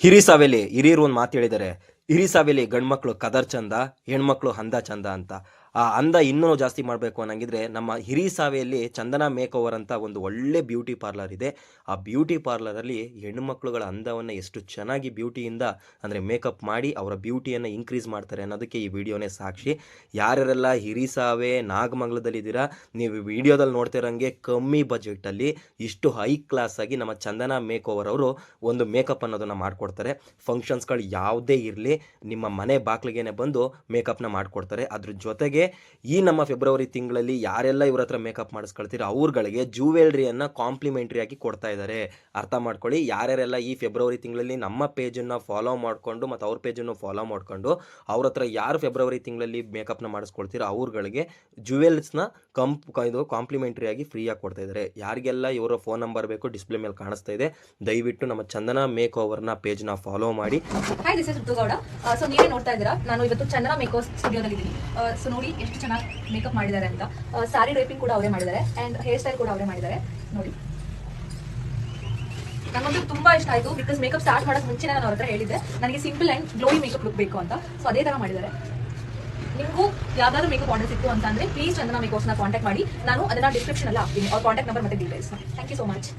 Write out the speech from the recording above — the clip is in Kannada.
ಹಿರಿ ಸಾವೇಲಿ ಹಿರಿಯರು ಒಂದು ಮಾತು ಹೇಳಿದ್ದಾರೆ. ಹಿರಿ ಸಾವೇಲಿ ಗಂಡ್ಮಕ್ಳು ಕದರ್ ಚಂದ, ಹೆಣ್ಮಕ್ಳು ಹಂದ ಚಂದ ಅಂತ. ಆ ಅಂದ ಇನ್ನೂ ಜಾಸ್ತಿ ಮಾಡಬೇಕು ಅನ್ನಂಗಿದ್ರೆ ನಮ್ಮ ಹಿರಿ ಸಾವೆಯಲ್ಲಿ ಚಂದನ ಮೇಕ್ ಓವರ್ ಅಂತ ಒಂದು ಒಳ್ಳೆ ಬ್ಯೂಟಿ ಪಾರ್ಲರ್ ಇದೆ. ಆ ಬ್ಯೂಟಿ ಪಾರ್ಲರಲ್ಲಿ ಹೆಣ್ಣುಮಕ್ಳುಗಳ ಅಂದವನ್ನು ಎಷ್ಟು ಚೆನ್ನಾಗಿ ಬ್ಯೂಟಿಯಿಂದ ಅಂದರೆ ಮೇಕಪ್ ಮಾಡಿ ಅವರ ಬ್ಯೂಟಿಯನ್ನು ಇನ್ಕ್ರೀಸ್ ಮಾಡ್ತಾರೆ ಅನ್ನೋದಕ್ಕೆ ಈ ವಿಡಿಯೋನೇ ಸಾಕ್ಷಿ. ಯಾರ್ಯಾರೆಲ್ಲ ಹಿರಿ ಸಾವೆ ನಾಗಮಂಗಲದಲ್ಲಿದ್ದೀರಾ, ನೀವು ವಿಡಿಯೋದಲ್ಲಿ ನೋಡ್ತಿರೋಂಗೆ ಕಮ್ಮಿ ಬಜೆಟಲ್ಲಿ ಇಷ್ಟು ಹೈ ಕ್ಲಾಸ್ ಆಗಿ ನಮ್ಮ ಚಂದನ ಮೇಕ್ ಓವರ್ ಅವರು ಒಂದು ಮೇಕಪ್ ಅನ್ನೋದನ್ನು ಮಾಡಿಕೊಡ್ತಾರೆ. ಫಂಕ್ಷನ್ಸ್ಗಳು ಯಾವುದೇ ಇರಲಿ ನಿಮ್ಮ ಮನೆ ಬಾಗಿಲಿಗೆ ಬಂದು ಮೇಕಪ್ನ ಮಾಡಿಕೊಡ್ತಾರೆ. ಅದ್ರ ಜೊತೆಗೆ ಈ ನಮ್ಮ ಫೆಬ್ರವರಿ ತಿಂಗಳಲ್ಲಿ ಯಾರೆಲ್ಲ ಇವ್ರ ಹತ್ರ ಮೇಕಪ್ ಮಾಡಿಸ್ಕೊಳ್ತೀರೋ ಅವ್ರಗಳಿಗೆ ಜ್ಯುವೆಲ್ರಿಯನ್ನು ಕಾಂಪ್ಲಿಮೆಂಟ್ರಿ ಆಗಿ ಕೊಡ್ತಾ ಇದ್ದಾರೆ. ಅರ್ಥ ಮಾಡ್ಕೊಳ್ಳಿ. ಯಾರ್ಯಾರೆಲ್ಲ ಈ ಫೆಬ್ರವರಿ ತಿಂಗಳಲ್ಲಿ ನಮ್ಮ ಪೇಜನ್ನು ಫಾಲೋ ಮಾಡಿಕೊಂಡು ಮತ್ತು ಅವ್ರ ಪೇಜನ್ನು ಫಾಲೋ ಮಾಡಿಕೊಂಡು ಅವ್ರ ಹತ್ರ ಯಾರು ಫೆಬ್ರವರಿ ತಿಂಗಳಲ್ಲಿ ಮೇಕಪ್ನ ಮಾಡಿಸ್ಕೊಳ್ತೀರೋ ಅವ್ರಗಳಿಗೆ ಜ್ಯುವೆಲ್ಸ್ನ ಇದು ಕಾಂಪ್ಲಿಮೆಂಟ್ರಿ ಆಗಿ ಫ್ರೀಯಾಗಿ ಕೊಡ್ತಾ ಇದ್ದಾರೆ. ಯಾರಿಗೆಲ್ಲ ಇವರ ಫೋನ್ ನಂಬರ್ ಬೇಕು ಡಿಸ್ಪ್ಲೇ ಮೇಲೆ ಕಾಣಿಸ್ತಾ ಇದೆ. ದಯವಿಟ್ಟು ನಮ್ಮ ಚಂದನ ಮೇಕ್ ಓವರ್ನ ಪೇಜ್ನ ಫಾಲೋ ಮಾಡಿ. Hi, this is Ritu Gowda. So ನೀವೇ ನೋಡ್ತಾ ಇದ್ದೀರಾ, ನಾನು ಇವತ್ತು ಚಂದನ ಮೇಕ್ ಓವರ್ ಸ್ಟುಡಿಯೋದಲ್ಲಿ ಇದ್ದೀನಿ. ಸೊ ನೋಡಿ ಎಷ್ಟು ಚೆನ್ನಾಗಿ ಮೇಕಪ್ ಮಾಡಿದ್ದಾರೆ ಅಂತ. ಸ್ಯಾರಿ ಡ್ರೈಪಿಂಗ್ ಕೂಡ ಅವರೇ ಮಾಡಿದ್ದಾರೆ ಆ್ಯಂಡ್ ಹೇರ್ ಸ್ಟೈಲ್ ಕೂಡ ಅವರೇ ಮಾಡಿದ್ದಾರೆ. ನೋಡಿ, ನನಗಂತೂ ತುಂಬಾ ಇಷ್ಟ ಆಯಿತು. ಬಿಕಾಸ್ ಮೇಕಪ್ ಸ್ಟಾರ್ಟ್ ಮಾಡೋಕ್ಕೆ ಮುಂಚೆ ನಾನು ಅವ್ರ ಹತ್ರ ಹೇಳಿದ್ದೆ ನನಗೆ simple and glowy makeup look ಬೇಕು ಅಂತ. ಸೊ ಅದೇ ಥರ ಮಾಡಿದ್ದಾರೆ. ನಿಮಗೂ ಯಾವ್ದಾದ್ರು ಮೇಕಪ್ ಆರ್ಡರ್ ಸಿಕ್ತು ಅಂತ ಅಂದರೆ ಪ್ಲೀಸ್ ಚಂದನ ಮೇಕಪ್ಸ್ನ ಕಾಂಟ್ಯಾಕ್ಟ್ ಮಾಡಿ. ನಾನು ಅದನ್ನು ಡಿಸ್ಕ್ರಿಪ್ಷನಲ್ಲಿ ಹಾಕ್ತೀನಿ, ಅವ್ರ ಕಾಂಟ್ಯಾಕ್ಟ್ ನಂಬರ್ ಮತ್ತು details. Thank you so much.